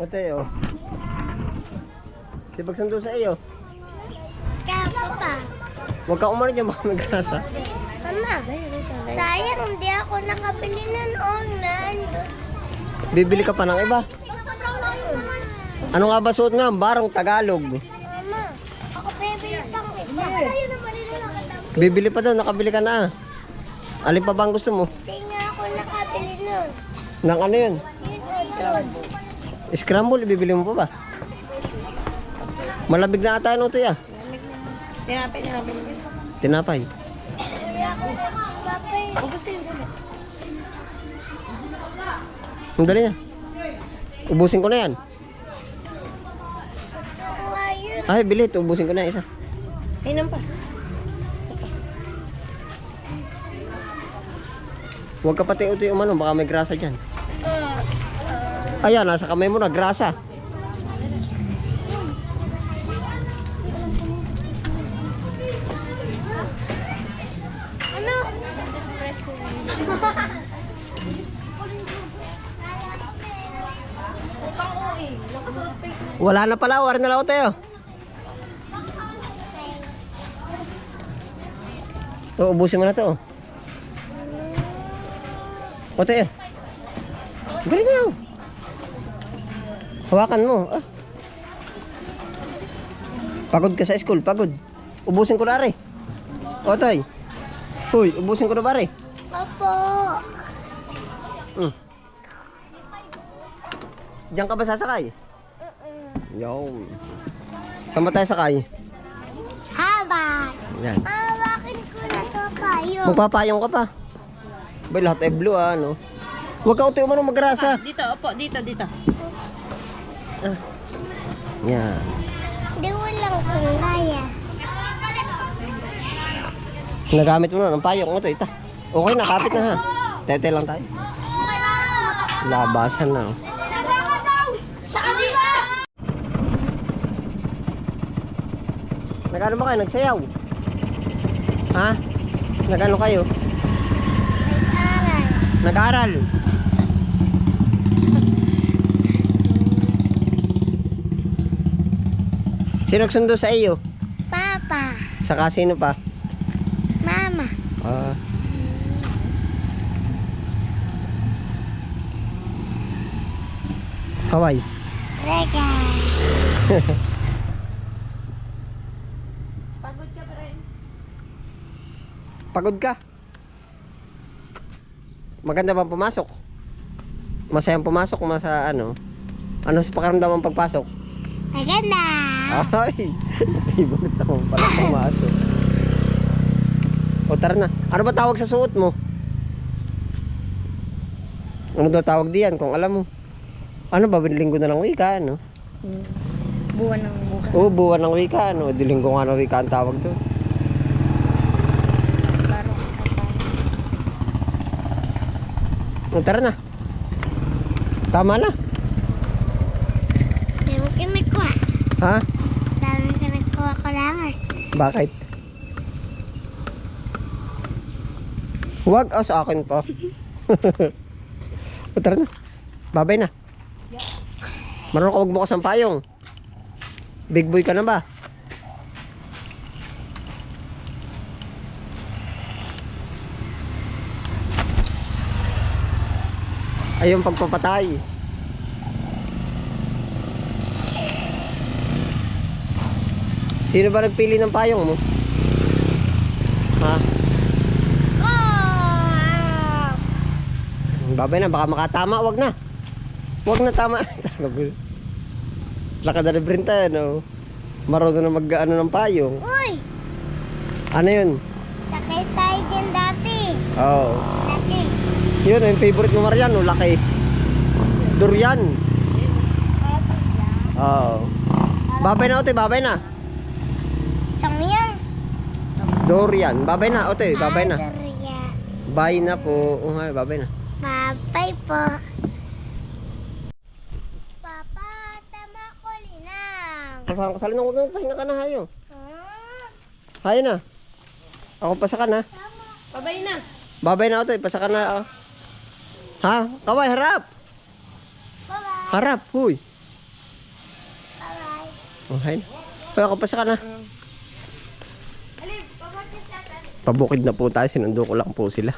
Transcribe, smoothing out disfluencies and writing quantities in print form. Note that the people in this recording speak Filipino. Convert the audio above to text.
Ote, oh. Di pagsundo sa iyo. Kaya pa. Huwag ka umano dyan, baka may grasa. Mama, sayang hindi ako nakabili na noon na Bibili ka pa ng iba. Ano nga ba suot nga? Barong Tagalog. Mama, ako bibili pang isa. Bibili pa daw, nakabili ka na. Alin pa ba ang gusto mo? Hindi nga ako nakabili noon. Nang ano yun? Yun. Scramble, bibili mo pa ba? Malabig na ata yun ito ya. Tinapay. Papay. Ang dali na. Ubusin ko na yan. Ayun. Ay, bilit. Ubusin ko na isa. Inom pa. Huwag ka pati ito yung umano, baka may grasa dyan. Ayan, nasa kamay mo na, grasa. Ano? Wala na pala, wala na lang tayo. O, ubusin mo na to. O, tayo. Galing na. Hawakan mo. Ah. Pagod ka sa school, pagod. Ubusin ko na rin. O, tayo. Uy, ubusin ko na ba rin? Opo. Diyan ka ba sasakay? Yo. Saan ba tayo sakay? Habat. Yan. Hawakin ko na to kayo. Magpapayong ka pa. Ba, lahat ay blue ano. Huwag ka uti umano magrasa. Dito, opo, dito. Ah. Yan. Hindi walang sungaya. Nagamit mo na ng payong mo ito. Ita. Okay na, kapit na ha. Tete lang tayo. Labasan na. Oh. Nagano ba kayo? Nagsayaw? Ha? Nagano kayo? Nag-aral. Nag-aral? Sino nagsundo sa iyo? Papa. Saka sino pa? Mama. Ah. Kaway. Rega. Pagod ka? Maganda bang pumasok? Masayang pumasok? Ano? Ano sa pakiramdam ang pagpasok? Maganda. Ay! Ibang naman pala pumasok. O tara na. Ano ba tawag sa suot mo? Ano daw tawag diyan kung alam mo? Ano ba? Linggo na lang wika, ano? Buwan ng buka. Oo, buwan ng wika, ano? Linggo nga ng wika ang tawag doon. O tara na. Tama na. Dami ka nagkuha. Ha? Dami ka nagkuha ko lang eh. Bakit? Huwag, sa akin pa. O tara na. Babay na. Marunong ka magbukas ng payong. Big boy ka na ba? Ayun pagpapatay. Sino ba nagpili ng payong mo? Ha? Oh! Babay na, baka makatama, wag na. Wag na tama. Lakad na rin no? Marunong na mag-ano ng payong. Uy! Ano yun? Sakay tayo dyan dati. Oo. Dati. Yun, yung favorite mo Marian, no? Laki. Durian. Oo. Babay na, ote, babay na. Samyang. Durian. Babay na, ote, babay na. Adria. Bye na po. Babay na. Babay po. Papa, tama ko linang. Kasali na, huwag na, pahinga ka na, hayo. Ah, Hayo na. Ako pasaka na. Babay na. Babay na, ote, pasaka na. Ha? Kaway, harap. bye-bye. Harap, huy. Okay. Kaya kapasa ka na. Alin, pabakit sa akin. Pabukid na po tayo. Sinundo ko lang po sila.